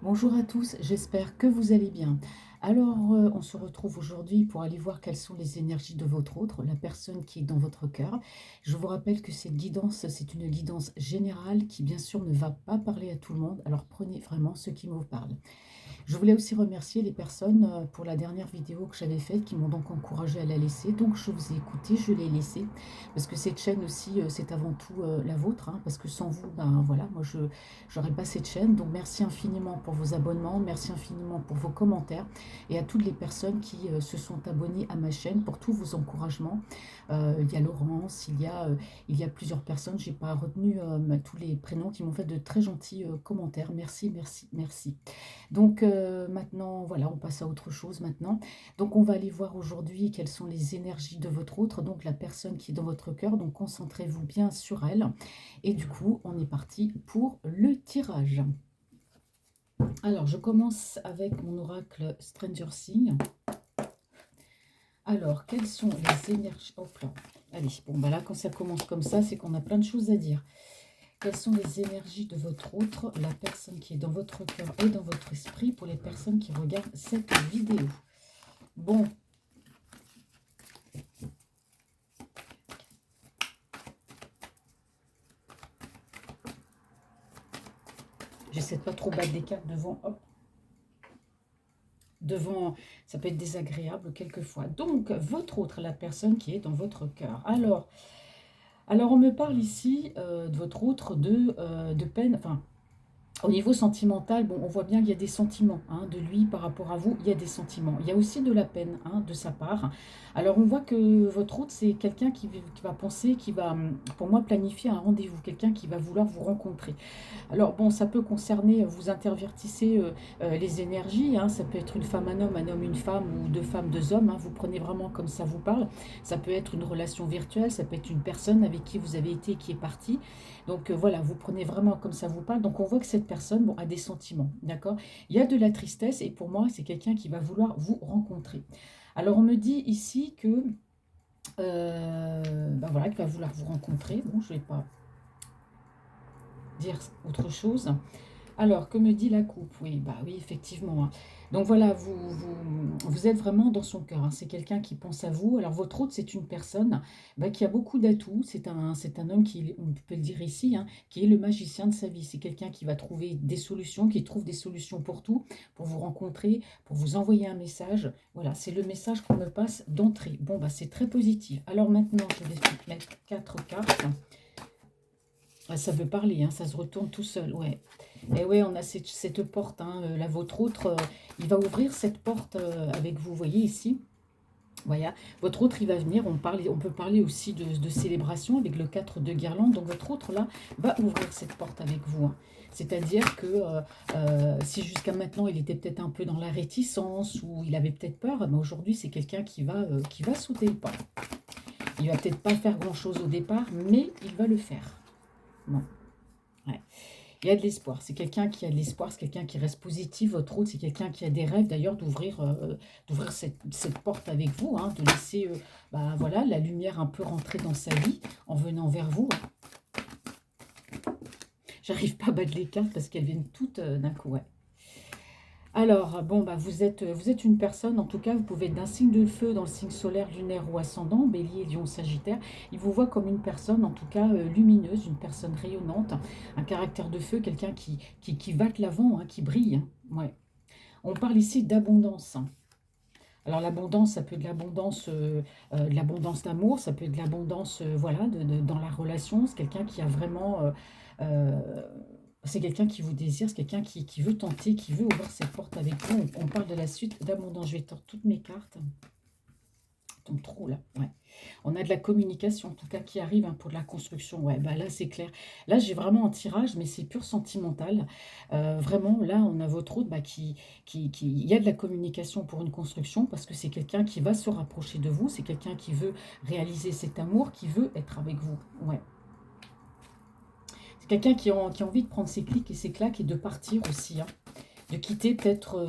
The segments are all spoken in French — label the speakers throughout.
Speaker 1: Bonjour à tous, j'espère que vous allez bien. Alors, on se retrouve aujourd'hui pour aller voir quelles sont les énergies de votre autre, la personne qui est dans votre cœur. Je vous rappelle que cette guidance, c'est une guidance générale qui, bien sûr, ne va pas parler à tout le monde. Alors, prenez vraiment ce qui vous parle. Je voulais aussi remercier les personnes pour la dernière vidéo que j'avais faite qui m'ont donc encouragé à la laisser. Donc je vous ai écouté, je l'ai laissée parce que cette chaîne aussi, c'est avant tout la vôtre, hein, parce que sans vous, ben voilà, moi je n'aurais pas cette chaîne. Donc merci infiniment pour vos abonnements, merci infiniment pour vos commentaires et à toutes les personnes qui se sont abonnées à ma chaîne pour tous vos encouragements. Il y a Laurence, il y a plusieurs personnes, j'ai pas retenu tous les prénoms qui m'ont fait de très gentils commentaires. Merci, merci, merci. Donc maintenant, voilà, on passe à autre chose maintenant. Donc on va aller voir aujourd'hui quelles sont les énergies de votre autre, donc la personne qui est dans votre cœur. Donc concentrez-vous bien sur elle. Et du coup, on est parti pour le tirage. Alors, je commence avec mon oracle Stranger Things. Alors, quelles sont les énergies... Hop là. Allez, bon, bah là, quand ça commence comme ça, c'est qu'on a plein de choses à dire. Quelles sont les énergies de votre autre, la personne qui est dans votre cœur et dans votre esprit pour les personnes qui regardent cette vidéo? Bon, j'essaie de pas trop battre des cartes devant. Hop, devant, ça peut être désagréable quelquefois. Donc, votre autre, la personne qui est dans votre cœur. Alors on me parle ici de votre autre de peine, enfin, au niveau sentimental, bon, on voit bien qu'il y a des sentiments hein, de lui par rapport à vous, il y a des sentiments. Il y a aussi de la peine hein, de sa part. Alors on voit que votre hôte, c'est quelqu'un qui va penser, qui va, pour moi, planifier un rendez-vous, quelqu'un qui va vouloir vous rencontrer. Alors bon, ça peut concerner, vous intervertissez les énergies, hein, ça peut être une femme, un homme, une femme, ou deux femmes, deux hommes, hein, vous prenez vraiment comme ça vous parle. Ça peut être une relation virtuelle, ça peut être une personne avec qui vous avez été, qui est partie. Donc voilà, vous prenez vraiment comme ça vous parle. Donc on voit que cette personne bon, a des sentiments, d'accord? Il y a de la tristesse et pour moi, c'est quelqu'un qui va vouloir vous rencontrer. Alors on me dit ici que, ben voilà, qu'il va vouloir vous rencontrer. Bon, je ne vais pas dire autre chose. Alors, que me dit la coupe? Oui, bah oui, effectivement, hein. Donc voilà, vous êtes vraiment dans son cœur, hein. C'est quelqu'un qui pense à vous. Alors, votre hôte, c'est une personne bah, qui a beaucoup d'atouts. C'est un homme qui, on peut le dire ici, hein, qui est le magicien de sa vie. C'est quelqu'un qui va trouver des solutions, qui trouve des solutions pour tout, pour vous rencontrer, pour vous envoyer un message. Voilà, c'est le message qu'on me passe d'entrée. Bon, bah c'est très positif. Alors maintenant, je vais mettre quatre cartes. Ah, ça veut parler, hein, ça se retourne tout seul, ouais. Et ouais, on a cette porte, hein, la vôtre autre, il va ouvrir cette porte avec vous, voyez ici. Voilà, votre autre, il va venir, on peut parler aussi de célébration avec le 4 de guirlande. Donc votre autre, là, va ouvrir cette porte avec vous, hein. C'est-à-dire que si jusqu'à maintenant, il était peut-être un peu dans la réticence ou il avait peut-être peur, mais aujourd'hui, c'est quelqu'un qui va sauter le pas. Il va peut-être pas faire grand-chose au départ, mais il va le faire. Bon, ouais. Il y a de l'espoir. C'est quelqu'un qui a de l'espoir, c'est quelqu'un qui reste positif. Votre autre, c'est quelqu'un qui a des rêves d'ailleurs d'ouvrir cette porte avec vous, hein, de laisser bah, voilà, la lumière un peu rentrer dans sa vie en venant vers vous, hein. J'arrive pas à battre les cartes parce qu'elles viennent toutes d'un coup. Ouais. Alors, bon, bah, vous êtes une personne, en tout cas, vous pouvez être d'un signe de feu dans le signe solaire, lunaire ou ascendant, bélier, lion, sagittaire. Il vous voit comme une personne, en tout cas, lumineuse, une personne rayonnante, un caractère de feu, quelqu'un qui va de l'avant, hein, qui brille, hein. Ouais. On parle ici d'abondance. Alors l'abondance, ça peut être de l'abondance d'amour, ça peut être de l'abondance voilà, dans la relation. C'est quelqu'un qui a vraiment... euh, c'est quelqu'un qui vous désire, c'est quelqu'un qui veut tenter, qui veut ouvrir cette porte avec vous. On parle de la suite d'abondance. Je vais tordre toutes mes cartes. Tombe trop là, ouais. On a de la communication, en tout cas, qui arrive hein, pour de la construction. Ouais, bah là, c'est clair. Là, j'ai vraiment un tirage, mais c'est pur sentimental. Vraiment, là, on a votre autre bah, il y a de la communication pour une construction parce que c'est quelqu'un qui va se rapprocher de vous. C'est quelqu'un qui veut réaliser cet amour, qui veut être avec vous. Ouais. C'est quelqu'un qui a envie de prendre ses clics et ses claques et de partir aussi, hein. De quitter peut-être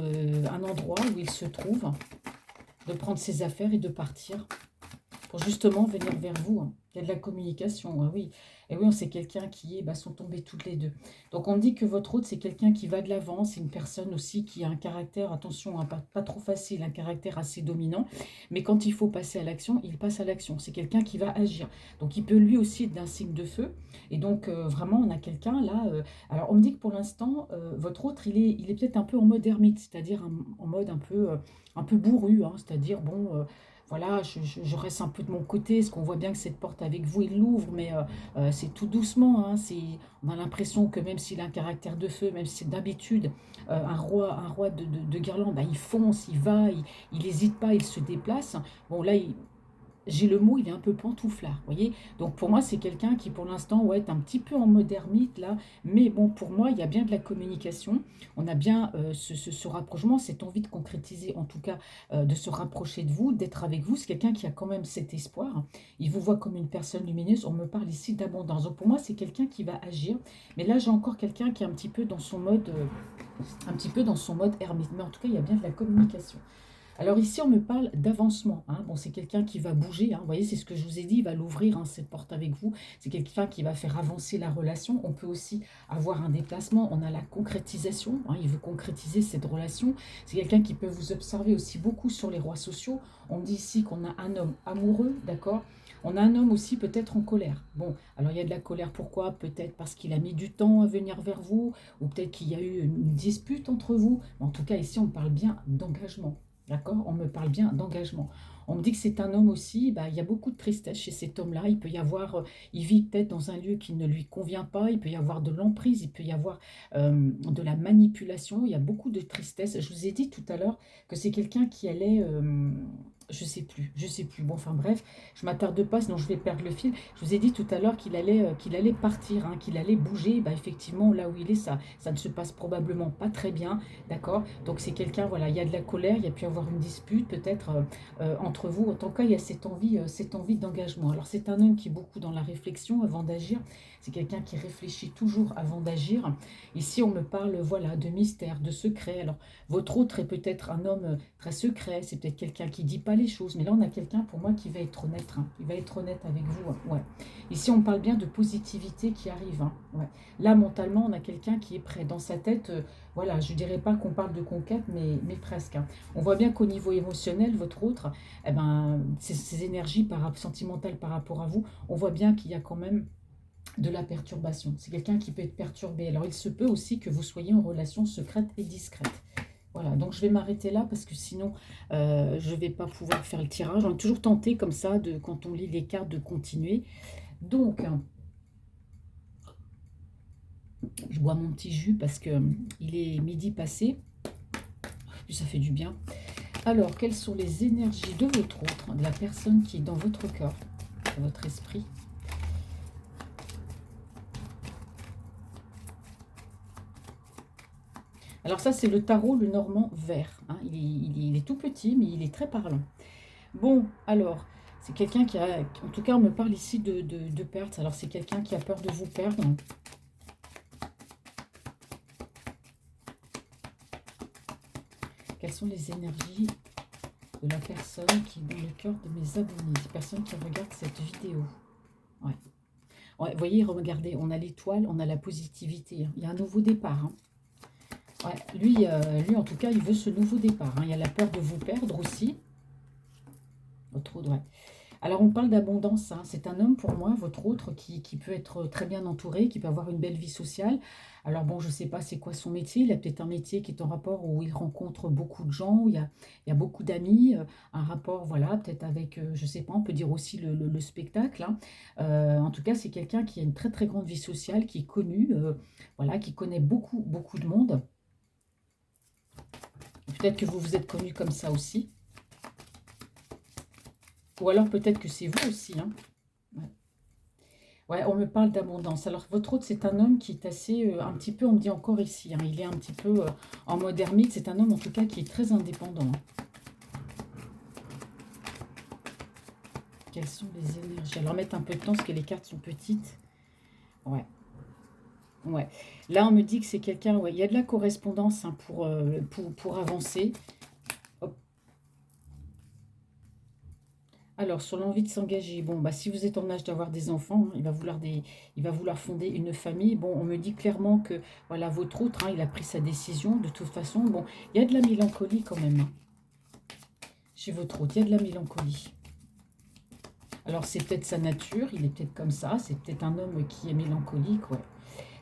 Speaker 1: un endroit où il se trouve, de prendre ses affaires et de partir pour justement venir vers vous, hein. Il y a de la communication, ah oui. Et oui, c'est quelqu'un qui est, bah, sont tombés toutes les deux. Donc on me dit que votre hôte, c'est quelqu'un qui va de l'avant, c'est une personne aussi qui a un caractère, attention, hein, pas trop facile, un caractère assez dominant, mais quand il faut passer à l'action, il passe à l'action. C'est quelqu'un qui va agir. Donc il peut lui aussi être d'un signe de feu. Et donc vraiment, on a quelqu'un là. Alors on me dit que pour l'instant, votre hôte, il est peut-être un peu en mode ermite, c'est-à-dire en mode un peu bourru, hein, c'est-à-dire, bon, voilà, je reste un peu de mon côté, parce qu'on voit bien que cette porte avec vous, il l'ouvre, mais c'est tout doucement, hein, on a l'impression que même s'il a un caractère de feu, même si c'est d'habitude un roi de guirlande, bah, il fonce, il va, il n'hésite pas, il se déplace. Bon, là, j'ai le mot, il est un peu pantouflard, vous voyez. Donc pour moi, c'est quelqu'un qui pour l'instant, ouais, est un petit peu en mode ermite là, mais bon, pour moi, il y a bien de la communication, on a bien ce rapprochement, cette envie de concrétiser, en tout cas, de se rapprocher de vous, d'être avec vous. C'est quelqu'un qui a quand même cet espoir, il vous voit comme une personne lumineuse, on me parle ici d'abondance. Donc pour moi, c'est quelqu'un qui va agir, mais là, j'ai encore quelqu'un qui est un petit peu dans son mode ermite, mais en tout cas, il y a bien de la communication. Alors ici, on me parle d'avancement, hein. Bon, c'est quelqu'un qui va bouger, hein. Vous voyez, c'est ce que je vous ai dit, il va l'ouvrir, hein, cette porte avec vous. C'est quelqu'un qui va faire avancer la relation. On peut aussi avoir un déplacement. On a la concrétisation, hein, il veut concrétiser cette relation. C'est quelqu'un qui peut vous observer aussi beaucoup sur les réseaux sociaux. On dit ici qu'on a un homme amoureux, d'accord? On a un homme aussi peut-être en colère. Bon, alors il y a de la colère, pourquoi? Peut-être parce qu'il a mis du temps à venir vers vous, ou peut-être qu'il y a eu une dispute entre vous. En tout cas, ici, on parle bien d'engagement. D'accord? On me parle bien d'engagement. On me dit que c'est un homme aussi, bah, il y a beaucoup de tristesse chez cet homme-là. Il peut y avoir, il vit peut-être dans un lieu qui ne lui convient pas, il peut y avoir de l'emprise, il peut y avoir de la manipulation, il y a beaucoup de tristesse. Je vous ai dit tout à l'heure que c'est quelqu'un qui allait, je sais plus. Bon, enfin bref, je m'attarde pas, sinon je vais perdre le fil. Je vous ai dit tout à l'heure qu'il allait partir, hein, qu'il allait bouger. Bah, effectivement, là où il est, ça ne se passe probablement pas très bien. D'accord? Donc c'est quelqu'un, voilà, il y a de la colère, il y a pu y avoir une dispute peut-être entre vous. En tout cas, il y a cette envie d'engagement. Alors c'est un homme qui est beaucoup dans la réflexion avant d'agir. C'est quelqu'un qui réfléchit toujours avant d'agir. Ici, on me parle, voilà, de mystère, de secret. Alors votre autre est peut-être un homme très secret. C'est peut-être quelqu'un qui dit pas les choses. Mais là, on a quelqu'un pour moi qui va être honnête, hein. Il va être honnête avec vous, hein. Ouais. Ici, on parle bien de positivité qui arrive, hein. Ouais. Là, mentalement, on a quelqu'un qui est prêt. Dans sa tête, voilà, je ne dirais pas qu'on parle de conquête, mais presque, hein. On voit bien qu'au niveau émotionnel, votre autre, eh ben, ses énergies sentimentales par rapport à vous, on voit bien qu'il y a quand même de la perturbation. C'est quelqu'un qui peut être perturbé. Alors, il se peut aussi que vous soyez en relation secrète et discrète. Voilà, donc je vais m'arrêter là parce que sinon, je ne vais pas pouvoir faire le tirage. On est toujours tenté comme ça, quand on lit les cartes, de continuer. Donc, je bois mon petit jus parce que il est midi passé. Puis ça fait du bien. Alors, quelles sont les énergies de votre autre, de la personne qui est dans votre cœur, dans votre esprit? Alors ça, c'est le tarot, le normand vert, hein. Il est tout petit, mais il est très parlant. Bon, alors, c'est quelqu'un qui a... En tout cas, on me parle ici de perte. Alors, c'est quelqu'un qui a peur de vous perdre. Quelles sont les énergies de la personne qui est dans le cœur de mes abonnés, des personnes qui regardent cette vidéo? Ouais. Ouais, vous voyez, regardez, on a l'étoile, on a la positivité, hein. Il y a un nouveau départ, hein. Ouais, lui, en tout cas, il veut ce nouveau départ, hein. Il y a la peur de vous perdre aussi. Votre autre, ouais. Alors, on parle d'abondance, hein. C'est un homme, pour moi, votre autre, qui peut être très bien entouré, qui peut avoir une belle vie sociale. Alors, bon, je ne sais pas c'est quoi son métier. Il a peut-être un métier qui est en rapport où il rencontre beaucoup de gens, où il y a beaucoup d'amis. Un rapport, voilà, peut-être avec, je ne sais pas, on peut dire aussi le spectacle, hein. En tout cas, c'est quelqu'un qui a une très, très grande vie sociale, qui est connu, voilà, qui connaît beaucoup, beaucoup de monde. Peut-être que vous vous êtes connu comme ça aussi. Ou alors peut-être que c'est vous aussi, hein. Ouais. Ouais, on me parle d'abondance. Alors, votre autre, c'est un homme qui est assez, un petit peu, on me dit encore ici, hein, il est un petit peu en mode ermite. C'est un homme, en tout cas, qui est très indépendant, hein. Quelles sont les énergies? Alors, mettre un peu de temps, parce que les cartes sont petites. Ouais, ouais. Là, on me dit que c'est quelqu'un, ouais, il y a de la correspondance, hein, pour avancer. Hop. Alors, sur l'envie de s'engager, bon, bah, si vous êtes en âge d'avoir des enfants, hein, il va vouloir fonder une famille. Bon, on me dit clairement que, voilà, votre autre, hein, il a pris sa décision. De toute façon, bon, il y a de la mélancolie quand même, hein, chez votre autre, il y a de la mélancolie. Alors, c'est peut-être sa nature, il est peut-être comme ça, c'est peut-être un homme qui est mélancolique, ouais.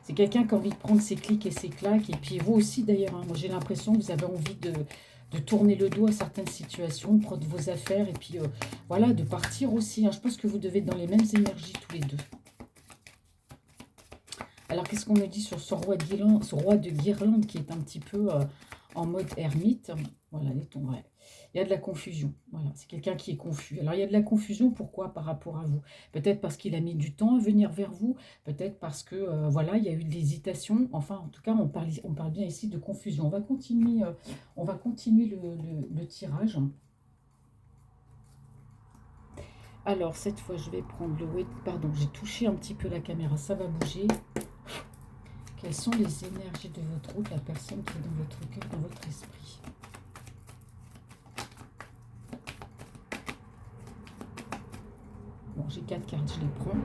Speaker 1: C'est quelqu'un qui a envie de prendre ses clics et ses claques. Et puis vous aussi d'ailleurs, hein, moi j'ai l'impression que vous avez envie de tourner le dos à certaines situations, de prendre vos affaires et puis voilà, de partir aussi, hein. Je pense que vous devez être dans les mêmes énergies tous les deux. Alors qu'est-ce qu'on me dit sur ce roi de guirlande qui est un petit peu en mode ermite? Voilà, les tons, ouais. Il y a de la confusion. Voilà, c'est quelqu'un qui est confus. Alors il y a de la confusion, pourquoi par rapport à vous? Peut-être parce qu'il a mis du temps à venir vers vous, peut-être parce que voilà, il y a eu de l'hésitation. Enfin, en tout cas, on parle bien ici de confusion. On va continuer le tirage. Alors, cette fois, je vais prendre le weight. Pardon, j'ai touché un petit peu la caméra, ça va bouger. Quelles sont les énergies de votre route, la personne qui est dans votre cœur, dans votre esprit? Bon, j'ai 4 cartes, je les prends.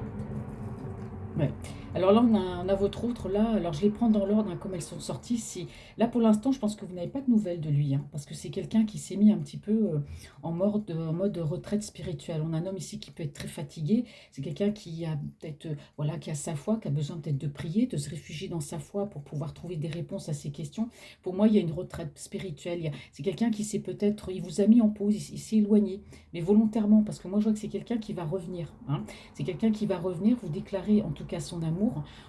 Speaker 1: Ouais. Alors là, on a votre autre, là. Alors, je les prends dans l'ordre, hein, comme elles sont sorties. Là, pour l'instant, je pense que vous n'avez pas de nouvelles de lui, hein, parce que c'est quelqu'un qui s'est mis un petit peu en mode retraite spirituelle. On a un homme ici qui peut être très fatigué. C'est quelqu'un qui a peut-être, voilà, qui a sa foi, qui a besoin peut-être de prier, de se réfugier dans sa foi pour pouvoir trouver des réponses à ses questions. Pour moi, il y a une retraite spirituelle. C'est quelqu'un qui s'est peut-être, il vous a mis en pause, il s'est éloigné, mais volontairement, parce que moi, je vois que c'est quelqu'un qui va revenir, hein. C'est quelqu'un qui va revenir, vous déclarer en tout cas son amour.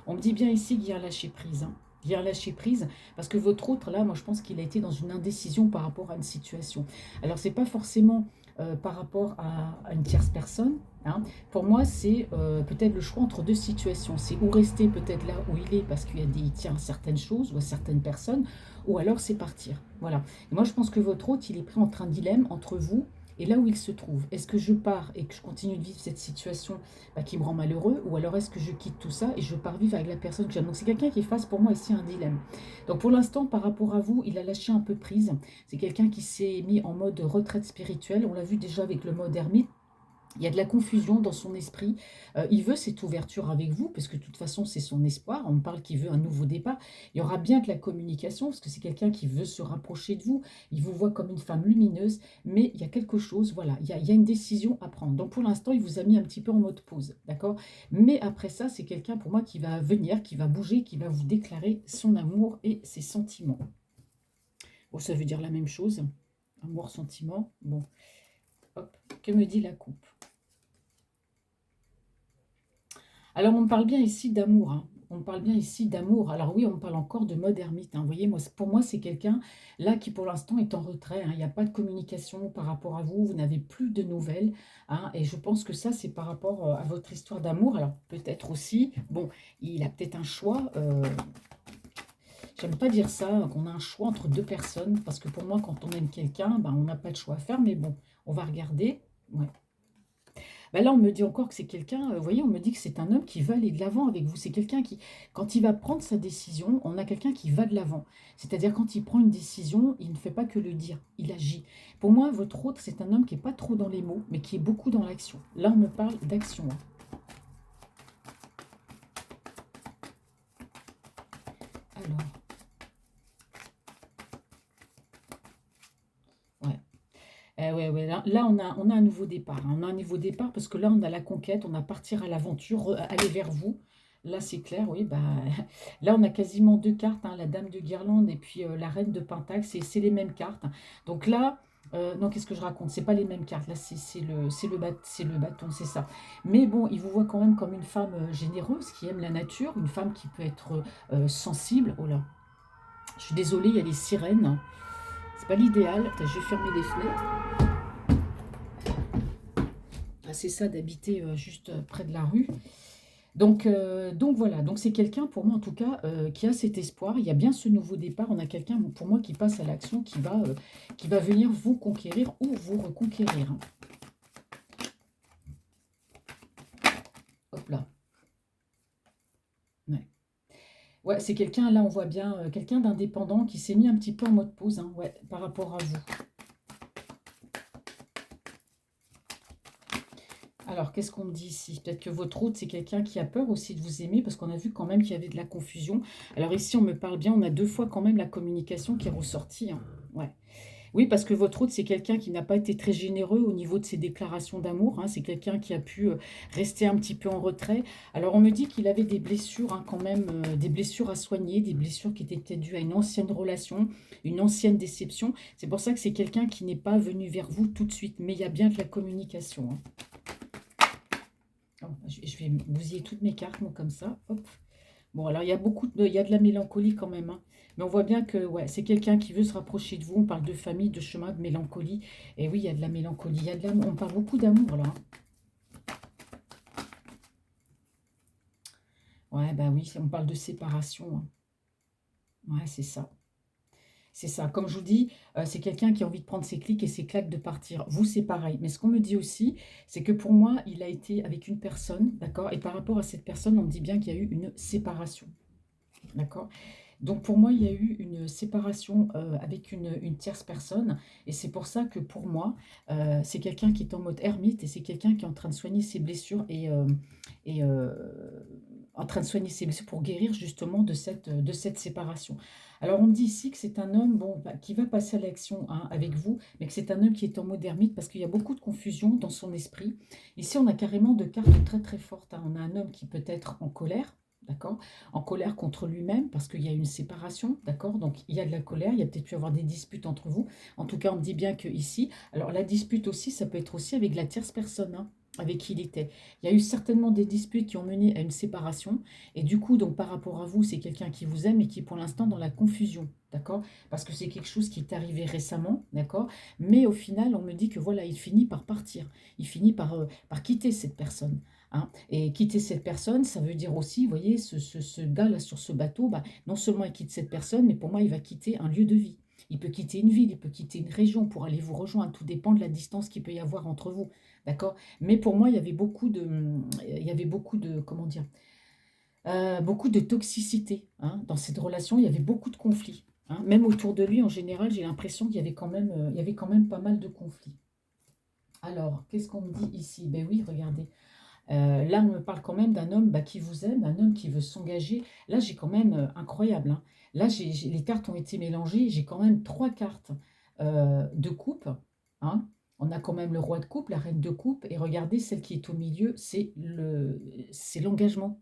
Speaker 1: On me dit bien ici qu'il y a un lâcher prise, hein. Il y a un lâcher prise parce que votre autre, là, moi je pense qu'il a été dans une indécision par rapport à une situation. Alors, c'est pas forcément par rapport à une tierce personne, hein. Pour moi, c'est peut-être le choix entre deux situations. C'est ou rester peut-être là où il est parce il tient à certaines choses ou à certaines personnes, ou alors c'est partir. Voilà. Et moi, je pense que votre autre, il est pris entre un dilemme entre vous et là où il se trouve. Est-ce que je pars et que je continue de vivre cette situation qui me rend malheureux, ou alors est-ce que je quitte tout ça et je pars vivre avec la personne que j'aime? Donc c'est quelqu'un qui est face pour moi ici un dilemme. Donc pour l'instant, par rapport à vous, il a lâché un peu prise. C'est quelqu'un qui s'est mis en mode retraite spirituelle. On l'a vu déjà avec le mode ermite. Il y a de la confusion dans son esprit. Il veut cette ouverture avec vous, parce que de toute façon, c'est son espoir. On parle qu'il veut un nouveau départ. Il y aura bien de la communication, parce que c'est quelqu'un qui veut se rapprocher de vous. Il vous voit comme une femme lumineuse, mais il y a quelque chose, voilà, il y a une décision à prendre. Donc pour l'instant, il vous a mis un petit peu en mode pause, d'accord? Mais après ça, c'est quelqu'un pour moi qui va venir, qui va bouger, qui va vous déclarer son amour et ses sentiments. Bon, ça veut dire la même chose. Amour, sentiment. Bon, hop, que me dit la coupe? Alors, on parle bien ici d'amour, hein. On parle bien ici d'amour. Alors oui, on parle encore de mode ermite, hein. Vous voyez, moi, pour moi, c'est quelqu'un là qui, pour l'instant, est en retrait, hein. Il n'y a pas de communication par rapport à vous. Vous n'avez plus de nouvelles, hein. Et je pense que ça, c'est par rapport à votre histoire d'amour. Alors peut-être aussi, bon, il a peut-être un choix. J'aime pas dire ça, qu'on a un choix entre deux personnes, parce que pour moi, quand on aime quelqu'un, ben, on n'a pas de choix à faire. Mais bon, on va regarder. Ouais. Bah là, on me dit encore que c'est quelqu'un, vous voyez, on me dit que c'est un homme qui veut aller de l'avant avec vous. C'est quelqu'un qui, quand il va prendre sa décision, on a quelqu'un qui va de l'avant. C'est-à-dire quand il prend une décision, il ne fait pas que le dire, il agit. Pour moi, votre autre, c'est un homme qui n'est pas trop dans les mots, mais qui est beaucoup dans l'action. Là, on me parle d'action, hein. Alors, ouais. Ouais, ouais, là, on a un nouveau départ, hein. On a un nouveau départ parce que là, on a la conquête, on a partir à l'aventure, aller vers vous. Là, c'est clair, oui. Bah, là, on a quasiment deux cartes, hein, la Dame de Guirlande et puis la Reine de Pentacle. C'est les mêmes cartes. Donc là, non, qu'est-ce que je raconte? C'est pas les mêmes cartes. Là, c'est le bâton, c'est ça. Mais bon, il vous voit quand même comme une femme généreuse qui aime la nature, une femme qui peut être sensible. Oh là, je suis désolée, il y a les sirènes. C'est pas l'idéal. Attends, je vais fermer les fenêtres. Ah, c'est ça d'habiter juste près de la rue. Donc voilà, donc c'est quelqu'un pour moi en tout cas qui a cet espoir. Il y a bien ce nouveau départ. On a quelqu'un pour moi qui passe à l'action, qui va venir vous conquérir ou vous reconquérir, hein. Hop là. Ouais, ouais, c'est quelqu'un, là on voit bien, quelqu'un d'indépendant qui s'est mis un petit peu en mode pause, hein, ouais, par rapport à vous. Alors, qu'est-ce qu'on me dit ici? Peut-être que votre hôte, c'est quelqu'un qui a peur aussi de vous aimer, parce qu'on a vu quand même qu'il y avait de la confusion. Alors ici, on me parle bien, on a deux fois quand même la communication qui est ressortie, hein. Ouais. Oui, parce que votre hôte, c'est quelqu'un qui n'a pas été très généreux au niveau de ses déclarations d'amour, hein. C'est quelqu'un qui a pu rester un petit peu en retrait. Alors, on me dit qu'il avait des blessures, hein, quand même, des blessures à soigner, des blessures qui étaient peut-être dues à une ancienne relation, une ancienne déception. C'est pour ça que c'est quelqu'un qui n'est pas venu vers vous tout de suite, mais il y a bien de la communication, hein. Oh, je vais bousiller toutes mes cartes, moi, comme ça. Hop. Bon, alors, il y a de la mélancolie quand même, hein. Mais on voit bien que ouais, c'est quelqu'un qui veut se rapprocher de vous. On parle de famille, de chemin, de mélancolie. Et oui, il y a de la mélancolie. Il y a de l'amour. On parle beaucoup d'amour, là, hein. Ouais, bah oui, on parle de séparation, hein. Ouais, c'est ça. C'est ça. Comme je vous dis, c'est quelqu'un qui a envie de prendre ses clics et ses claques de partir. Vous, c'est pareil. Mais ce qu'on me dit aussi, c'est que pour moi, il a été avec une personne, d'accord? Et par rapport à cette personne, on me dit bien qu'il y a eu une séparation. D'accord? Donc pour moi, il y a eu une séparation avec une tierce personne. Et c'est pour ça que pour moi, c'est quelqu'un qui est en mode ermite et c'est quelqu'un qui est en train de soigner ses blessures et en train de soigner ses blessures pour guérir justement de cette séparation. Alors on me dit ici que c'est un homme bon, bah, qui va passer à l'action, hein, avec vous, mais que c'est un homme qui est en mode ermite parce qu'il y a beaucoup de confusion dans son esprit. Ici, on a carrément deux cartes très très fortes, hein. On a un homme qui peut être en colère. D'accord? En colère contre lui-même parce qu'il y a une séparation, d'accord? Donc il y a de la colère, il y a peut-être pu avoir des disputes entre vous. En tout cas, on me dit bien que ici, alors la dispute aussi, ça peut être aussi avec la tierce personne, hein, avec qui il était. Il y a eu certainement des disputes qui ont mené à une séparation, et du coup, donc par rapport à vous, c'est quelqu'un qui vous aime et qui est pour l'instant dans la confusion, d'accord? Parce que c'est quelque chose qui est arrivé récemment, d'accord? Mais au final, on me dit que voilà, il finit par partir, il finit par quitter cette personne, hein. Et quitter cette personne, ça veut dire aussi, vous voyez, ce gars-là sur ce bateau, bah, non seulement il quitte cette personne, mais pour moi, il va quitter un lieu de vie. Il peut quitter une ville, il peut quitter une région pour aller vous rejoindre. Tout dépend de la distance qu'il peut y avoir entre vous. D'accord? Mais pour moi, il y avait beaucoup de, comment dire, beaucoup de toxicité, hein, dans cette relation. Il y avait beaucoup de conflits, hein. Même autour de lui, en général, j'ai l'impression qu'il y avait quand même, il y avait quand même pas mal de conflits. Alors, qu'est-ce qu'on me dit ici? Ben oui, regardez. Là, on me parle quand même d'un homme, bah, qui vous aime, d'un homme qui veut s'engager. Là, j'ai quand même incroyable, hein. Là, les cartes ont été mélangées. J'ai quand même trois cartes de coupe, hein. On a quand même le roi de coupe, la reine de coupe. Et regardez, celle qui est au milieu, c'est l'engagement.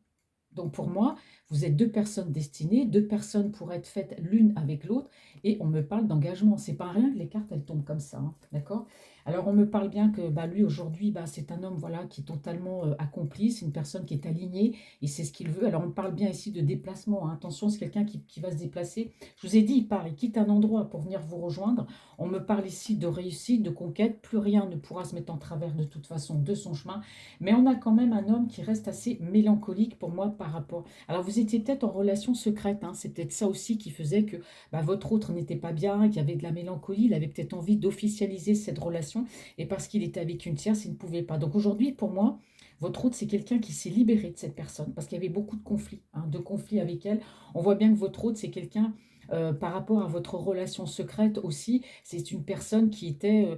Speaker 1: Donc pour moi, vous êtes deux personnes destinées, deux personnes pour être faites l'une avec l'autre, et on me parle d'engagement. C'est pas rien que les cartes elles tombent comme ça, hein, d'accord? Alors on me parle bien que bah, lui aujourd'hui, bah, c'est un homme voilà qui est totalement accompli, c'est une personne qui est alignée, il sait ce qu'il veut. Alors on me parle bien ici de déplacement, hein. Attention, c'est quelqu'un qui va se déplacer. Je vous ai dit, il part, il quitte un endroit pour venir vous rejoindre. On me parle ici de réussite, de conquête. Plus rien ne pourra se mettre en travers de toute façon de son chemin. Mais on a quand même un homme qui reste assez mélancolique pour moi par rapport. Alors vous étiez peut-être en relation secrète, hein, c'est peut-être ça aussi qui faisait que bah, votre autre n'était pas bien, qu'il y avait de la mélancolie, il avait peut-être envie d'officialiser cette relation, et parce qu'il était avec une tierce, il ne pouvait pas. Donc aujourd'hui, pour moi, votre autre, c'est quelqu'un qui s'est libéré de cette personne, parce qu'il y avait beaucoup de conflits, hein, de conflits avec elle. On voit bien que votre autre, c'est quelqu'un, par rapport à votre relation secrète aussi, c'est une personne qui était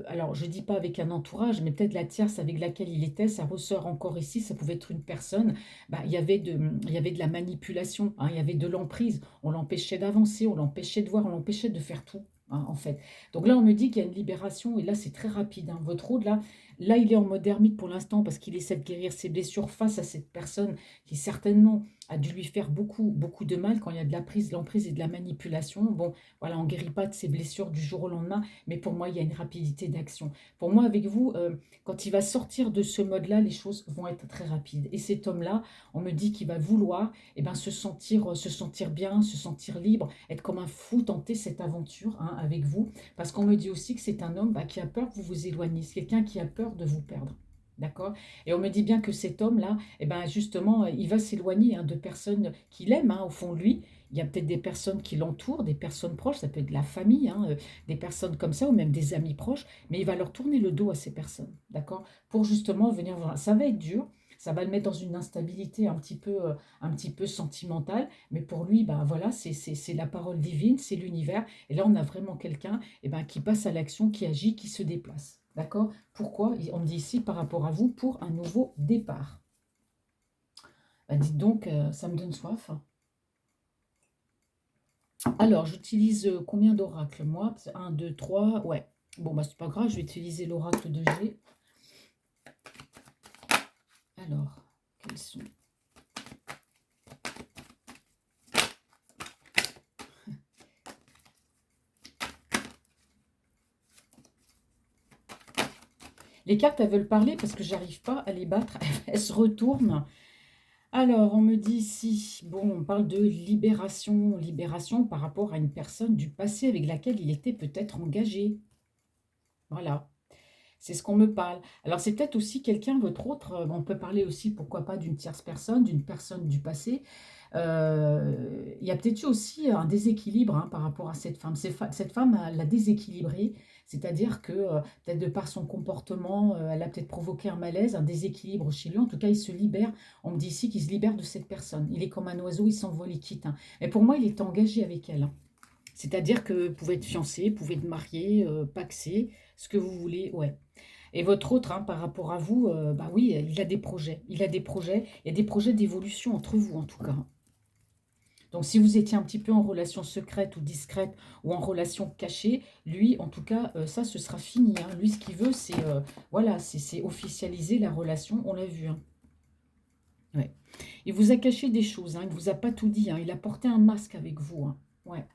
Speaker 1: alors, je ne dis pas avec un entourage, mais peut-être la tierce avec laquelle il était, ça ressort encore ici, ça pouvait être une personne, bah, il y avait de la manipulation, hein, il y avait de l'emprise, on l'empêchait d'avancer, on l'empêchait de voir, on l'empêchait de faire tout, hein, en fait. Donc là, on me dit qu'il y a une libération, et là, c'est très rapide, hein. Votre rôle, là, il est en mode ermite pour l'instant, parce qu'il essaie de guérir ses blessures face à cette personne qui certainement a dû lui faire beaucoup, beaucoup de mal quand il y a de la prise, de l'emprise et de la manipulation. Bon, voilà, on ne guérit pas de ses blessures du jour au lendemain, mais pour moi, il y a une rapidité d'action. Pour moi, avec vous, quand il va sortir de ce mode-là, les choses vont être très rapides. Et cet homme-là, on me dit qu'il va vouloir se sentir bien, se sentir libre, être comme un fou, tenter cette aventure, hein, avec vous. Parce qu'on me dit aussi que c'est un homme bah, qui a peur que vous vous éloigniez. C'est quelqu'un qui a peur de vous perdre. D'accord? Et on me dit bien que cet homme-là, eh ben justement, il va s'éloigner, hein, de personnes qu'il aime, hein, au fond de lui. Il y a peut-être des personnes qui l'entourent, des personnes proches, ça peut être de la famille, hein, des personnes comme ça, ou même des amis proches, mais il va leur tourner le dos à ces personnes, d'accord? Pour justement venir voir. Ça va être dur, ça va le mettre dans une instabilité un petit peu sentimentale, mais pour lui, ben voilà, c'est la parole divine, c'est l'univers, et là on a vraiment quelqu'un qui passe à l'action, qui agit, qui se déplace. D'accord? Pourquoi? On me dit ici par rapport à vous, pour un nouveau départ. Bah, dites donc, ça me donne soif. Alors, j'utilise combien d'oracles, moi? Un, 2, 3. Ouais. Bon, bah, c'est pas grave, je vais utiliser l'oracle de G. Alors, quels sont... Les cartes, elles veulent parler parce que j'arrive pas à les battre. Elles se retournent. Alors, on me dit ici, bon, on parle de libération, libération par rapport à une personne du passé avec laquelle il était peut-être engagé. Voilà. C'est ce qu'on me parle. Alors, c'est peut-être aussi quelqu'un, votre autre, on peut parler aussi, pourquoi pas, d'une tierce personne, d'une personne du passé. Il y a peut-être eu aussi un déséquilibre hein, par rapport à cette femme. Cette femme, elle l'a déséquilibrée, c'est-à-dire que peut-être de par son comportement, elle a peut-être provoqué un malaise, un déséquilibre chez lui. En tout cas, il se libère. On me dit ici qu'il se libère de cette personne. Il est comme un oiseau, il s'envole, il quitte. Hein. Et pour moi, il est engagé avec elle. Hein. C'est-à-dire que vous pouvez être fiancé, vous pouvez être marié, paxé, ce que vous voulez, ouais. Et votre autre, hein, par rapport à vous, bah oui, il a des projets. Il a des projets, il y a des projets d'évolution entre vous, en tout cas. Donc, si vous étiez un petit peu en relation secrète ou discrète ou en relation cachée, lui, en tout cas, ça, ce sera fini. Hein. Lui, ce qu'il veut, c'est voilà, c'est officialiser la relation. On l'a vu. Hein. Ouais. Il vous a caché des choses. Hein. Il ne vous a pas tout dit. Hein. Il a porté un masque avec vous. Hein. Ouais.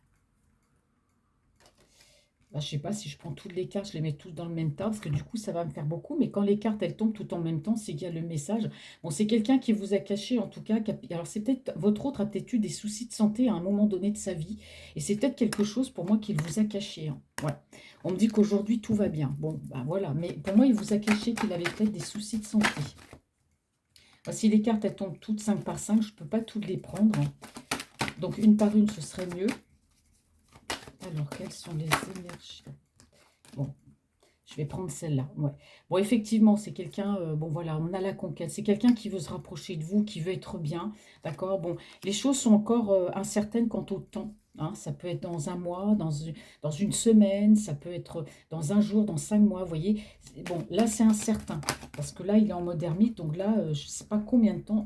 Speaker 1: Bah, je sais pas si je prends toutes les cartes, je les mets toutes dans le même tas, parce que du coup, ça va me faire beaucoup. Mais quand les cartes, elles tombent tout en même temps, c'est qu'il y a le message. Bon, c'est quelqu'un qui vous a caché, en tout cas. Alors, c'est peut-être, votre autre a peut-être eu des soucis de santé à un moment donné de sa vie. Et c'est peut-être quelque chose, pour moi, qu'il vous a caché. Hein. Ouais. On me dit qu'aujourd'hui, tout va bien. Bon, bah voilà. Mais pour moi, il vous a caché qu'il avait peut-être des soucis de santé. Bah, si les cartes, elles tombent toutes 5 par 5, je ne peux pas toutes les prendre. Donc, une par une, ce serait mieux. Alors, quelles sont les énergies? Bon, je vais prendre celle-là. Ouais. Bon, effectivement, c'est quelqu'un, bon voilà, on a la conquête. C'est quelqu'un qui veut se rapprocher de vous, qui veut être bien. D'accord? Bon, les choses sont encore incertaines quant au temps. Hein. Ça peut être dans un mois, dans une semaine, ça peut être dans un jour, dans 5 mois. Vous voyez? Bon, là, c'est incertain. Parce que là, il est en mode ermite. Donc là, je ne sais pas combien de temps.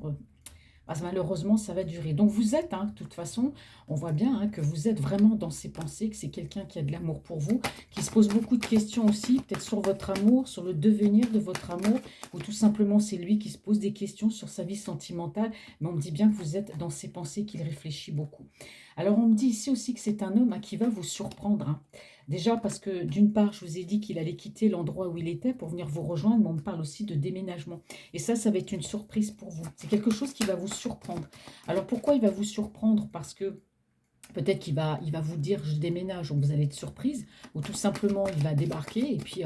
Speaker 1: Malheureusement, ça va durer. Donc vous êtes, hein, de toute façon, on voit bien hein, que vous êtes vraiment dans ses pensées, que c'est quelqu'un qui a de l'amour pour vous, qui se pose beaucoup de questions aussi, peut-être sur votre amour, sur le devenir de votre amour, ou tout simplement c'est lui qui se pose des questions sur sa vie sentimentale, mais on me dit bien que vous êtes dans ses pensées, qu'il réfléchit beaucoup. Alors on me dit ici aussi que c'est un homme hein, qui va vous surprendre. Hein. Déjà parce que d'une part, je vous ai dit qu'il allait quitter l'endroit où il était pour venir vous rejoindre, mais on me parle aussi de déménagement. Et ça va être une surprise pour vous. C'est quelque chose qui va vous surprendre. Alors pourquoi il va vous surprendre? Parce que peut-être il va vous dire je déménage, donc vous allez être surprise, ou tout simplement il va débarquer et puis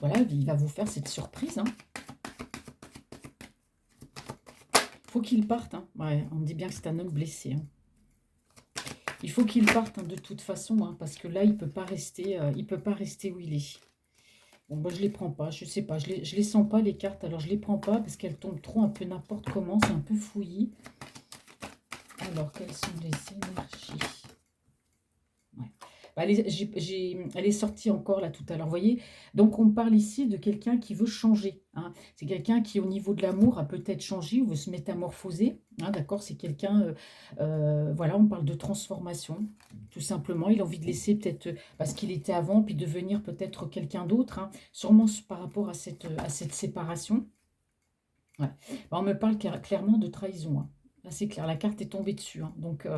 Speaker 1: voilà, il va vous faire cette surprise. Hein. Faut qu'il parte. Hein. Ouais, on me dit bien que c'est un homme blessé. Hein. Il faut qu'il parte hein, de toute façon, hein, parce que là il peut pas rester, il peut pas rester où il est. Bon, moi je les prends pas, je sais pas, je les sens pas les cartes, alors je les prends pas parce qu'elles tombent trop un peu n'importe comment, c'est un peu fouillis. Alors, quelles sont les énergies? Ouais. Bah, elle est sortie encore là tout à l'heure, vous voyez? Donc, on parle ici de quelqu'un qui veut changer. Hein. C'est quelqu'un qui, au niveau de l'amour, a peut-être changé ou veut se métamorphoser. Hein, d'accord? C'est quelqu'un, voilà, on parle de transformation, tout simplement. Il a envie de laisser peut-être ce qu'il était avant, puis devenir peut-être quelqu'un d'autre. Hein, sûrement par rapport à cette séparation. Ouais. Bah, on me parle clairement de trahison. Hein. Là, c'est clair, la carte est tombée dessus. Hein. Donc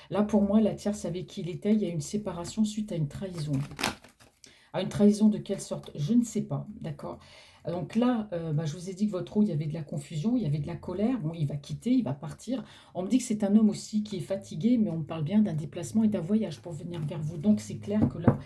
Speaker 1: là, pour moi, la tierce avec qui il était, il y a une séparation suite à une trahison. À une trahison de quelle sorte? Je ne sais pas, d'accord? Donc là, je vous ai dit que votre eau, il y avait de la confusion, il y avait de la colère. Bon, il va quitter, il va partir. On me dit que c'est un homme aussi qui est fatigué, mais on me parle bien d'un déplacement et d'un voyage pour venir vers vous. Donc c'est clair que là,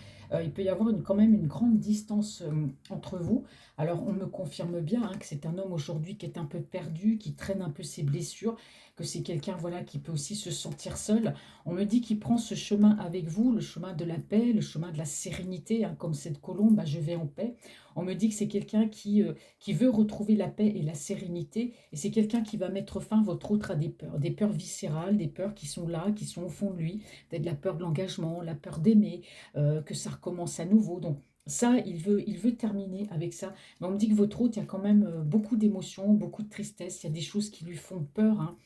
Speaker 1: il peut y avoir quand même une grande distance entre vous. Alors on me confirme bien hein, que c'est un homme aujourd'hui qui est un peu perdu, qui traîne un peu ses blessures, que c'est quelqu'un voilà, qui peut aussi se sentir seul. On me dit qu'il prend ce chemin avec vous, le chemin de la paix, le chemin de la sérénité, hein, comme cette colombe, bah, je vais en paix. On me dit que c'est quelqu'un qui veut retrouver la paix et la sérénité, et c'est quelqu'un qui va mettre fin, votre autre, à des peurs viscérales, des peurs qui sont là, qui sont au fond de lui, peut-être la peur de l'engagement, la peur d'aimer, que ça recommence à nouveau. Donc, Ça, il veut terminer avec ça. Mais on me dit que votre hôte, il y a quand même beaucoup d'émotions, beaucoup de tristesse. Il y a des choses qui lui font peur, hein,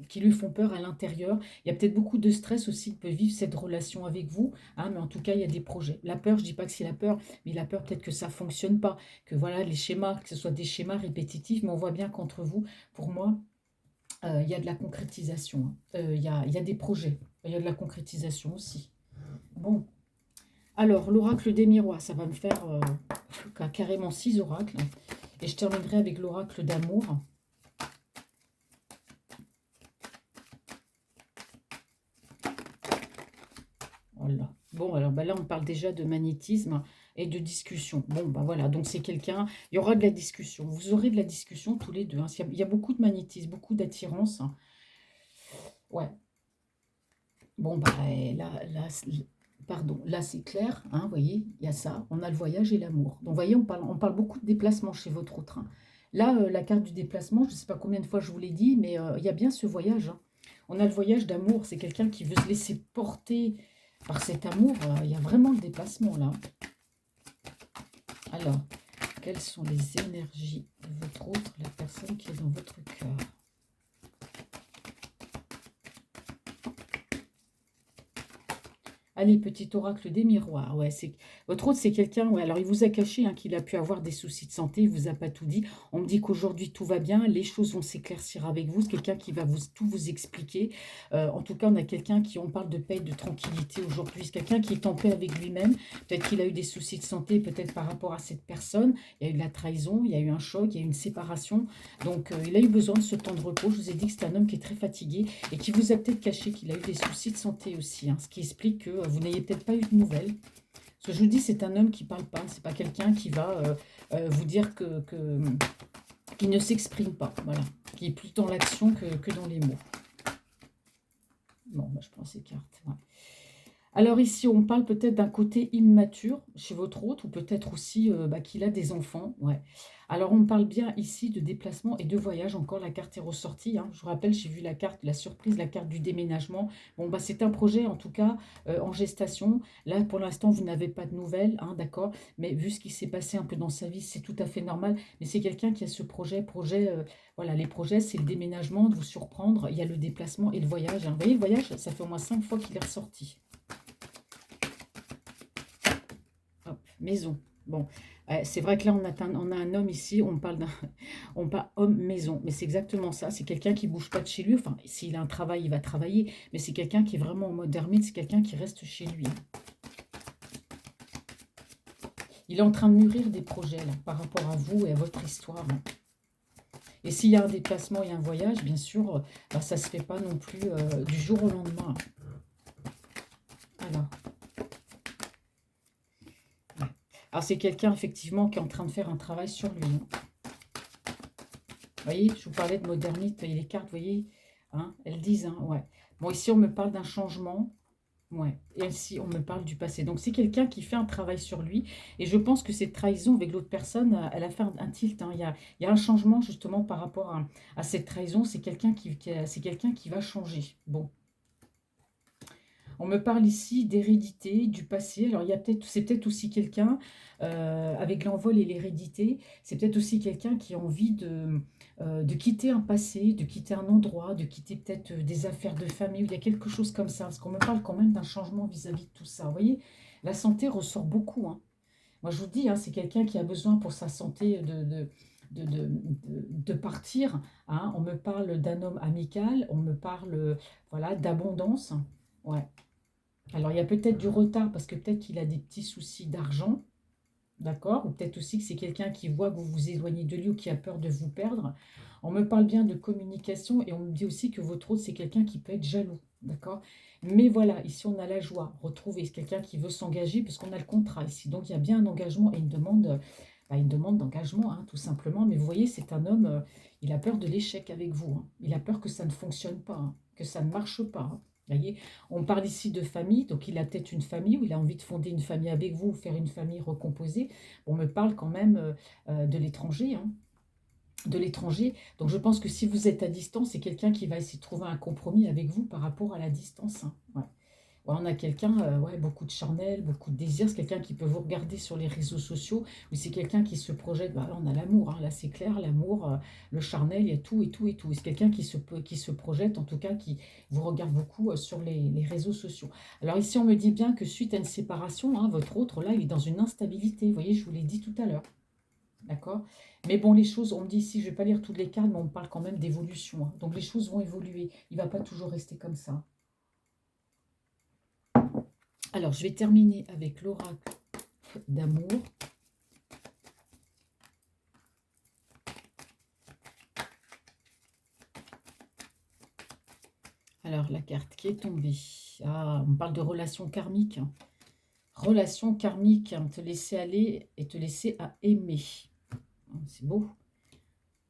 Speaker 1: qui lui font peur à l'intérieur. Il y a peut-être beaucoup de stress aussi que peut vivre cette relation avec vous, hein, mais en tout cas, il y a des projets. La peur, je dis pas que c'est la peur, mais la peur peut-être que ça fonctionne pas, que voilà, les schémas, que ce soit des schémas répétitifs, mais on voit bien qu'entre vous, pour moi, il y a de la concrétisation, hein. Il y a des projets, il y a de la concrétisation aussi. Bon. Alors, l'oracle des miroirs, ça va me faire carrément 6 oracles. Et je terminerai avec l'oracle d'amour. Voilà. Bon, alors bah là, on parle déjà de magnétisme et de discussion. Bon, bah voilà, donc c'est quelqu'un, il y aura de la discussion. Vous aurez de la discussion tous les deux, hein. Il y a beaucoup de magnétisme, beaucoup d'attirance. Ouais. Bon, bah pardon, là c'est clair, hein, vous voyez, il y a ça, on a le voyage et l'amour. Donc, vous voyez, on parle beaucoup de déplacement chez votre autre, hein. Là, la carte du déplacement, je ne sais pas combien de fois je vous l'ai dit, mais il y a bien ce voyage, hein. On a le voyage d'amour, c'est quelqu'un qui veut se laisser porter par cet amour. Il y a vraiment le déplacement là. Alors, quelles sont les énergies de votre autre, la personne qui est dans votre cœur? Allez, petit oracle des miroirs. Ouais, c'est votre autre, c'est quelqu'un. Ouais, alors il vous a caché, hein, qu'il a pu avoir des soucis de santé. Il vous a pas tout dit. On me dit qu'aujourd'hui tout va bien. Les choses vont s'éclaircir avec vous. C'est quelqu'un qui va tout vous expliquer. En tout cas, on a quelqu'un qui, on parle de paix, de tranquillité aujourd'hui. C'est quelqu'un qui est en paix avec lui-même. Peut-être qu'il a eu des soucis de santé, peut-être par rapport à cette personne. Il y a eu de la trahison, il y a eu un choc, il y a eu une séparation. Donc, il a eu besoin de ce temps de repos. Je vous ai dit que c'est un homme qui est très fatigué et qui vous a peut-être caché qu'il a eu des soucis de santé aussi, hein, ce qui explique que vous n'ayez peut-être pas eu de nouvelles. Ce que je vous dis, c'est un homme qui ne parle pas. C'est pas quelqu'un qui va vous dire qu'il ne s'exprime pas. Voilà. Qui est plus dans l'action que dans les mots. Bon, bah, je prends ces cartes. Ouais. Alors ici, on parle peut-être d'un côté immature chez votre hôte, ou peut-être aussi qu'il a des enfants. Ouais. Alors on parle bien ici de déplacement et de voyage. Encore la carte est ressortie, hein. Je vous rappelle, j'ai vu la carte, la surprise, la carte du déménagement. Bon, bah, c'est un projet en tout cas en gestation. Là, pour l'instant, vous n'avez pas de nouvelles, hein, d'accord. Mais vu ce qui s'est passé un peu dans sa vie, c'est tout à fait normal. Mais c'est quelqu'un qui a ce projet. Voilà, les projets, c'est le déménagement, de vous surprendre. Il y a le déplacement et le voyage, hein. Vous voyez, le voyage, ça fait au moins 5 fois qu'il est ressorti. Hop, maison. Bon, c'est vrai que là, on a un homme ici, on parle d'un on parle homme-maison, mais c'est exactement ça. C'est quelqu'un qui bouge pas de chez lui. Enfin, s'il a un travail, il va travailler, mais c'est quelqu'un qui est vraiment en mode ermite, c'est quelqu'un qui reste chez lui, hein. Il est en train de mûrir des projets là, par rapport à vous et à votre histoire, hein. Et s'il y a un déplacement et un voyage, bien sûr, bah, ça ne se fait pas non plus du jour au lendemain. Alors, ouais. Alors c'est quelqu'un effectivement qui est en train de faire un travail sur lui, hein. Vous voyez, je vous parlais de modernité, et les cartes, vous voyez, hein, elles disent, hein, ouais. Bon, ici, on me parle d'un changement, ouais. Et ici, on me parle du passé. Donc, c'est quelqu'un qui fait un travail sur lui. Et je pense que cette trahison avec l'autre personne, elle a fait un tilt, hein. Il y a un changement, justement, par rapport à cette trahison. C'est quelqu'un c'est quelqu'un qui va changer. Bon. On me parle ici d'hérédité, du passé. Alors, c'est peut-être aussi quelqu'un, avec l'envol et l'hérédité, c'est peut-être aussi quelqu'un qui a envie de quitter un passé, de quitter un endroit, de quitter peut-être des affaires de famille, où il y a quelque chose comme ça. Parce qu'on me parle quand même d'un changement vis-à-vis de tout ça. Vous voyez, la santé ressort beaucoup, hein. Moi, je vous dis, hein, c'est quelqu'un qui a besoin pour sa santé de partir, hein. On me parle d'un homme amical, on me parle voilà, d'abondance. Ouais. Alors, il y a peut-être du retard parce que peut-être qu'il a des petits soucis d'argent, d'accord? Ou peut-être aussi que c'est quelqu'un qui voit que vous vous éloignez de lui ou qui a peur de vous perdre. On me parle bien de communication et on me dit aussi que votre autre, c'est quelqu'un qui peut être jaloux, d'accord? Mais voilà, ici, on a la joie. Retrouver, c'est quelqu'un qui veut s'engager parce qu'on a le contrat ici. Donc, il y a bien un engagement et une demande d'engagement, hein, tout simplement. Mais vous voyez, c'est un homme, il a peur de l'échec avec vous, hein. Il a peur que ça ne fonctionne pas, hein, que ça ne marche pas, hein. Voyez, on parle ici de famille, donc il a peut-être une famille ou il a envie de fonder une famille avec vous, ou faire une famille recomposée. On me parle quand même de l'étranger, hein, de l'étranger. Donc je pense que si vous êtes à distance, c'est quelqu'un qui va essayer de trouver un compromis avec vous par rapport à la distance, hein. Ouais. Ouais, on a quelqu'un, ouais, beaucoup de charnel, beaucoup de désir. C'est quelqu'un qui peut vous regarder sur les réseaux sociaux, ou c'est quelqu'un qui se projette. Bah, là, on a l'amour, hein, là, c'est clair, l'amour, le charnel, il y a tout et tout et tout. C'est quelqu'un qui se projette, en tout cas, qui vous regarde beaucoup sur les réseaux sociaux. Alors ici, on me dit bien que suite à une séparation, hein, votre autre, là, il est dans une instabilité. Vous voyez, je vous l'ai dit tout à l'heure. D'accord? Mais bon, les choses, on me dit ici, je ne vais pas lire toutes les cartes, mais on me parle quand même d'évolution, hein. Donc les choses vont évoluer. Il ne va pas toujours rester comme ça. Alors, je vais terminer avec l'oracle d'amour. Alors, la carte qui est tombée. Ah, on parle de relation karmique, hein. Relation karmique, hein, te laisser aller et te laisser à aimer. C'est beau.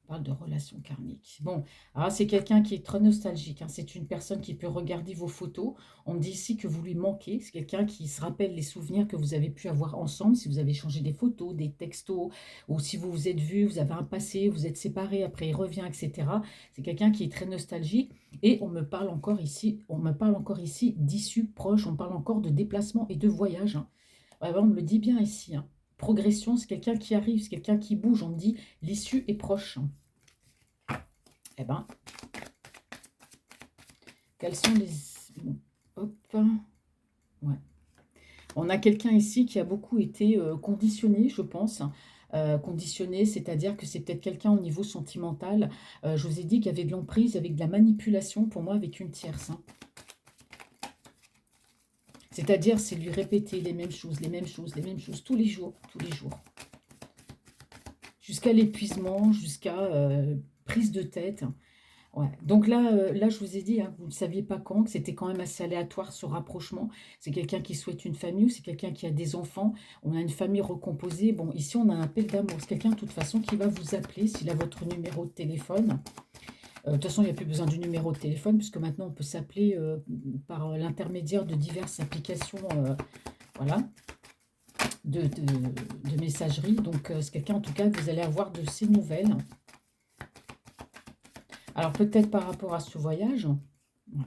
Speaker 1: On parle de relation karmique. Bon, alors c'est quelqu'un qui est très nostalgique, hein. C'est une personne qui peut regarder vos photos. On me dit ici que vous lui manquez. C'est quelqu'un qui se rappelle les souvenirs que vous avez pu avoir ensemble, si vous avez changé des photos, des textos, ou si vous vous êtes vus, vous avez un passé, vous êtes séparés, après il revient, etc. C'est quelqu'un qui est très nostalgique. Et on me parle encore ici d'issues proches, on parle encore de déplacement et de voyage, hein. Ouais, ouais, on me le dit bien ici, hein. Progression, c'est quelqu'un qui arrive, c'est quelqu'un qui bouge. On me dit l'issue est proche. Eh ben, quels sont les... Bon, hop, ouais. On a quelqu'un ici qui a beaucoup été conditionné, je pense. Conditionné, c'est-à-dire que c'est peut-être quelqu'un au niveau sentimental. Je vous ai dit qu'il y avait de l'emprise, avec de la manipulation, pour moi, avec une tierce, hein. C'est-à-dire, c'est lui répéter les mêmes choses, les mêmes choses, les mêmes choses, tous les jours. Jusqu'à l'épuisement, jusqu'à prise de tête. Ouais. Donc là, là, je vous ai dit, hein, vous ne saviez pas quand, que c'était quand même assez aléatoire ce rapprochement. C'est quelqu'un qui souhaite une famille ou c'est quelqu'un qui a des enfants. On a une famille recomposée. Bon, ici, on a un appel d'amour. C'est quelqu'un, de toute façon, qui va vous appeler s'il a votre numéro de téléphone. De toute façon, il n'y a plus besoin du numéro de téléphone puisque maintenant, on peut s'appeler par l'intermédiaire de diverses applications, voilà, de messagerie. Donc, c'est quelqu'un, en tout cas, que vous allez avoir de ses nouvelles. Alors peut-être par rapport à ce voyage, ouais.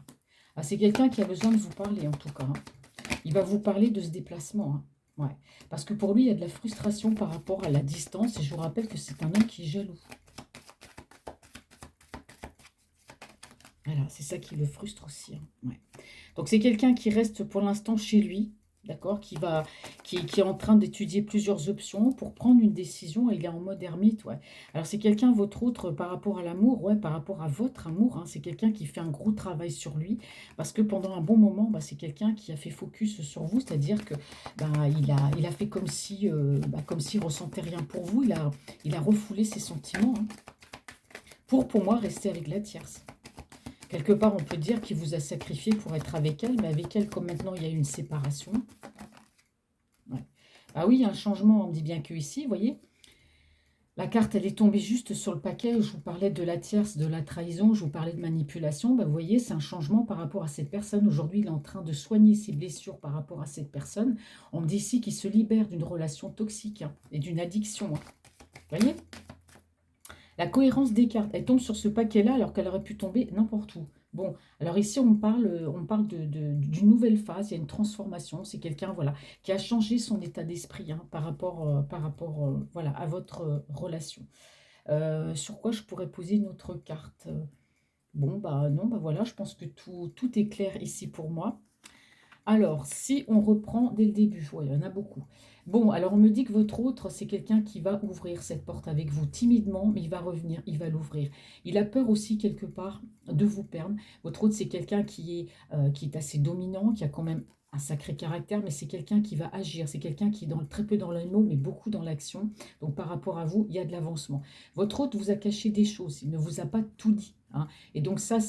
Speaker 1: Ah, c'est quelqu'un qui a besoin de vous parler en tout cas, hein. Il va vous parler de ce déplacement, hein. Ouais. Parce que pour lui, il y a de la frustration par rapport à la distance. Et je vous rappelle que c'est un homme qui est jaloux. Voilà, c'est ça qui le frustre aussi, hein. Ouais. Donc c'est quelqu'un qui reste pour l'instant chez lui, d'accord, qui est en train d'étudier plusieurs options pour prendre une décision. Et il est en mode ermite, ouais. Alors c'est quelqu'un, votre autre, par rapport à l'amour, ouais, par rapport à votre amour, hein, c'est quelqu'un qui fait un gros travail sur lui, parce que pendant un bon moment, bah, c'est quelqu'un qui a fait focus sur vous, c'est-à-dire que bah, il a fait comme s'il ressentait rien pour vous, il a refoulé ses sentiments, hein, pour moi rester avec la tierce. Quelque part, on peut dire qu'il vous a sacrifié pour être avec elle, mais avec elle, comme maintenant il y a eu une séparation. Ouais. Ah oui, il y a un changement, on me dit bien que ici, vous voyez, la carte, elle est tombée juste sur le paquet où je vous parlais de la tierce, de la trahison, je vous parlais de manipulation. Bah, vous voyez, c'est un changement par rapport à cette personne. Aujourd'hui, il est en train de soigner ses blessures par rapport à cette personne. On me dit ici qu'il se libère d'une relation toxique, hein, et d'une addiction, hein. Vous voyez, la cohérence des cartes, elle tombe sur ce paquet-là alors qu'elle aurait pu tomber n'importe où. Bon, alors ici, on parle d'une nouvelle phase, il y a une transformation. C'est quelqu'un, voilà, qui a changé son état d'esprit, hein, par rapport voilà, à votre relation. Sur quoi je pourrais poser une autre carte? Bon, bah non, bah voilà, je pense que tout est clair ici pour moi. Alors, si on reprend dès le début, ouais, il y en a beaucoup. Bon, alors on me dit que votre autre, c'est quelqu'un qui va ouvrir cette porte avec vous timidement, mais il va revenir, il va l'ouvrir. Il a peur aussi quelque part de vous perdre. Votre autre, c'est quelqu'un qui est assez dominant, qui a quand même un sacré caractère, mais c'est quelqu'un qui va agir. C'est quelqu'un qui est très peu dans les mots, mais beaucoup dans l'action. Donc par rapport à vous, il y a de l'avancement. Votre autre vous a caché des choses, il ne vous a pas tout dit, hein. Et donc ça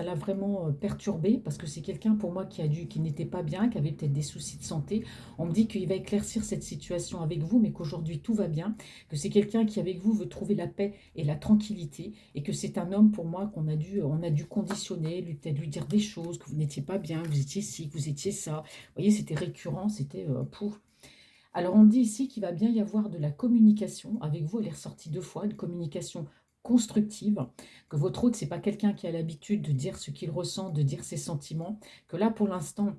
Speaker 1: l'a vraiment perturbé parce que c'est quelqu'un pour moi qui n'était pas bien, qui avait peut-être des soucis de santé. On me dit qu'il va éclaircir cette situation avec vous, mais qu'aujourd'hui tout va bien, que c'est quelqu'un qui avec vous veut trouver la paix et la tranquillité, et que c'est un homme pour moi on a dû conditionner, peut-être lui dire des choses, que vous n'étiez pas bien, que vous étiez ci, que vous étiez ça. Vous voyez, c'était récurrent, c'était pouf. Alors, on me dit ici qu'il va bien y avoir de la communication avec vous. Elle est ressortie 2 fois, une communication constructive, que votre hôte, c'est pas quelqu'un qui a l'habitude de dire ce qu'il ressent, de dire ses sentiments, que là, pour l'instant,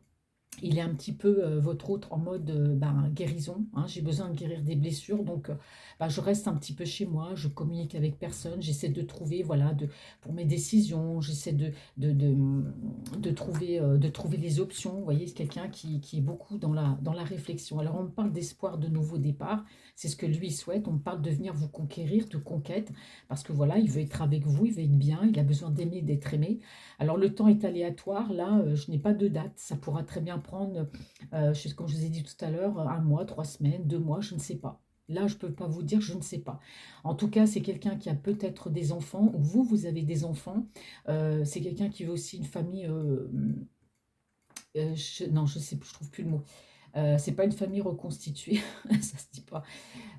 Speaker 1: Il est un petit peu, votre autre en mode, ben, guérison, hein. J'ai besoin de guérir des blessures, donc bah, je reste un petit peu chez moi, je communique avec personne, j'essaie de trouver, voilà, pour mes décisions, j'essaie de trouver les options. Vous voyez, c'est quelqu'un qui est beaucoup dans la réflexion. Alors on me parle d'espoir de nouveau départ, c'est ce que lui souhaite. On me parle de venir vous conquérir, de conquête, parce que voilà, il veut être avec vous, il veut être bien, il a besoin d'aimer, d'être aimé. Alors le temps est aléatoire, là, je n'ai pas de date. Ça pourra très bien prendre, comme je vous ai dit tout à l'heure, un mois, 3 semaines, 2 mois, je ne sais pas. Là, je ne peux pas vous dire, je ne sais pas. En tout cas, c'est quelqu'un qui a peut-être des enfants, ou vous, vous avez des enfants. C'est quelqu'un qui veut aussi une famille, non, je sais plus, je trouve plus le mot. C'est pas une famille reconstituée, ça se dit pas.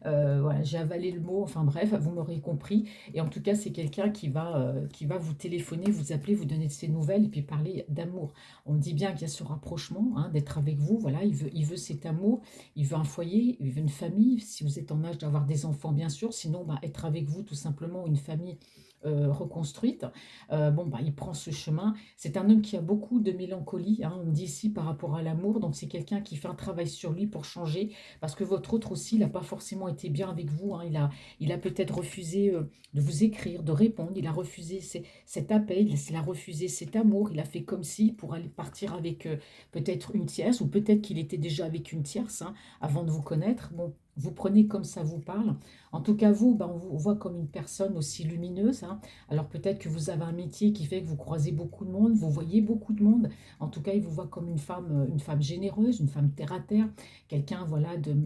Speaker 1: Voilà, j'ai avalé le mot, enfin bref, vous m'aurez compris. Et en tout cas, c'est quelqu'un qui va vous téléphoner, vous appeler, vous donner de ses nouvelles et puis parler d'amour. On dit bien qu'il y a ce rapprochement, hein, d'être avec vous. Voilà, il veut cet amour, il veut un foyer, il veut une famille. Si vous êtes en âge d'avoir des enfants, bien sûr. Sinon, bah, être avec vous, tout simplement, une famille reconstruite. Bon, bah, il prend ce chemin. C'est un homme qui a beaucoup de mélancolie, hein, on me dit ici par rapport à l'amour. Donc, c'est quelqu'un qui fait un travail sur lui pour changer parce que votre autre aussi, il n'a pas forcément été bien avec vous, hein. Il a peut-être refusé de vous écrire, de répondre. Il a refusé cet appel, il a refusé cet amour. Il a fait comme si pour aller partir avec peut-être une tierce, ou peut-être qu'il était déjà avec une tierce, hein, avant de vous connaître. Bon, vous prenez comme ça vous parle. En tout cas, vous, ben, on vous voit comme une personne aussi lumineuse, hein. Alors peut-être que vous avez un métier qui fait que vous croisez beaucoup de monde, vous voyez beaucoup de monde. En tout cas, il vous voit comme une femme généreuse, une femme terre à terre, quelqu'un, voilà, de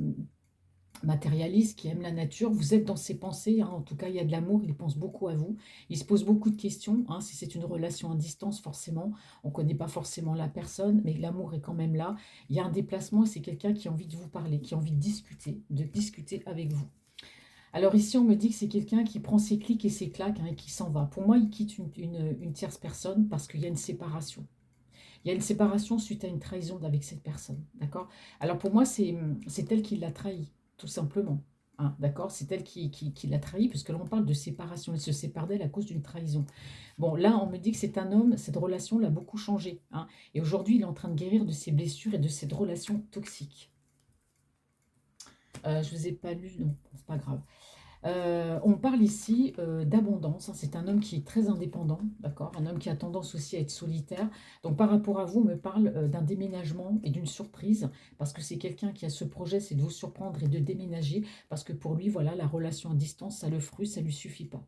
Speaker 1: matérialiste, qui aime la nature. Vous êtes dans ses pensées, hein. En tout cas, il y a de l'amour, il pense beaucoup à vous. Il se pose beaucoup de questions, hein. Si c'est une relation à distance, forcément, on ne connaît pas forcément la personne, mais l'amour est quand même là. Il y a un déplacement, c'est quelqu'un qui a envie de vous parler, qui a envie de discuter avec vous. Alors ici, on me dit que c'est quelqu'un qui prend ses clics et ses claques, hein, et qui s'en va. Pour moi, il quitte une tierce personne parce qu'il y a une séparation. Il y a une séparation suite à une trahison avec cette personne, d'accord? Alors pour moi, c'est elle qui l'a trahi, tout simplement, hein, d'accord? C'est elle qui l'a trahi, puisque là, on parle de séparation. Il se sépare d'elle à cause d'une trahison. Bon, là, on me dit que c'est un homme, cette relation l'a beaucoup changé, hein, et aujourd'hui, il est en train de guérir de ses blessures et de cette relation toxique. Je ne vous ai pas lu, non, c'est pas grave. On parle ici d'abondance, hein. C'est un homme qui est très indépendant, d'accord? Un homme qui a tendance aussi à être solitaire. Donc par rapport à vous, on me parle d'un déménagement et d'une surprise, parce que c'est quelqu'un qui a ce projet, c'est de vous surprendre et de déménager, parce que pour lui, voilà, la relation à distance, ça le frustre, ça lui suffit pas.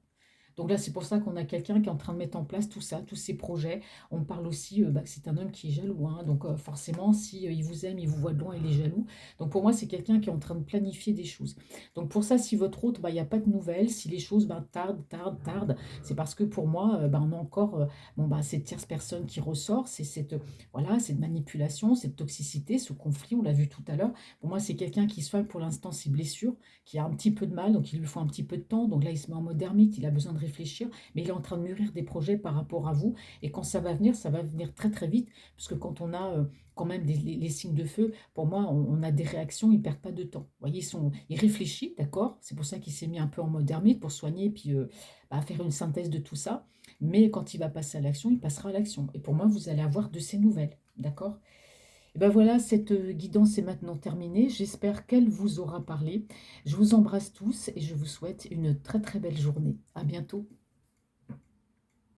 Speaker 1: Donc là, c'est pour ça qu'on a quelqu'un qui est en train de mettre en place tout ça, tous ces projets. On me parle aussi bah, que c'est un homme qui est jaloux, hein. Donc forcément, si il vous aime, il vous voit de loin, il est jaloux. Donc pour moi, c'est quelqu'un qui est en train de planifier des choses. Donc pour ça, si votre autre, bah, il n'y a pas de nouvelles, si les choses bah, tardent, c'est parce que pour moi, bah, on a encore bon, bah, cette tierce personne qui ressort, c'est voilà, cette manipulation, cette toxicité, ce conflit, on l'a vu tout à l'heure. Pour moi, c'est quelqu'un qui soigne pour l'instant ses blessures, qui a un petit peu de mal, donc il lui faut un petit peu de temps. Donc là, il se met en mode ermite, il a besoin de réfléchir, mais il est en train de mûrir des projets par rapport à vous. Et quand ça va venir très très vite, parce que quand on a quand même les signes de feu, pour moi, on a des réactions, ils ne perdent pas de temps. Vous voyez, il réfléchit, d'accord? C'est pour ça qu'il s'est mis un peu en mode ermite pour soigner, puis bah, faire une synthèse de tout ça. Mais quand il va passer à l'action, il passera à l'action. Et pour moi, vous allez avoir de ces nouvelles, d'accord? Et ben voilà, cette guidance est maintenant terminée. J'espère qu'elle vous aura parlé. Je vous embrasse tous et je vous souhaite une très très belle journée. À bientôt.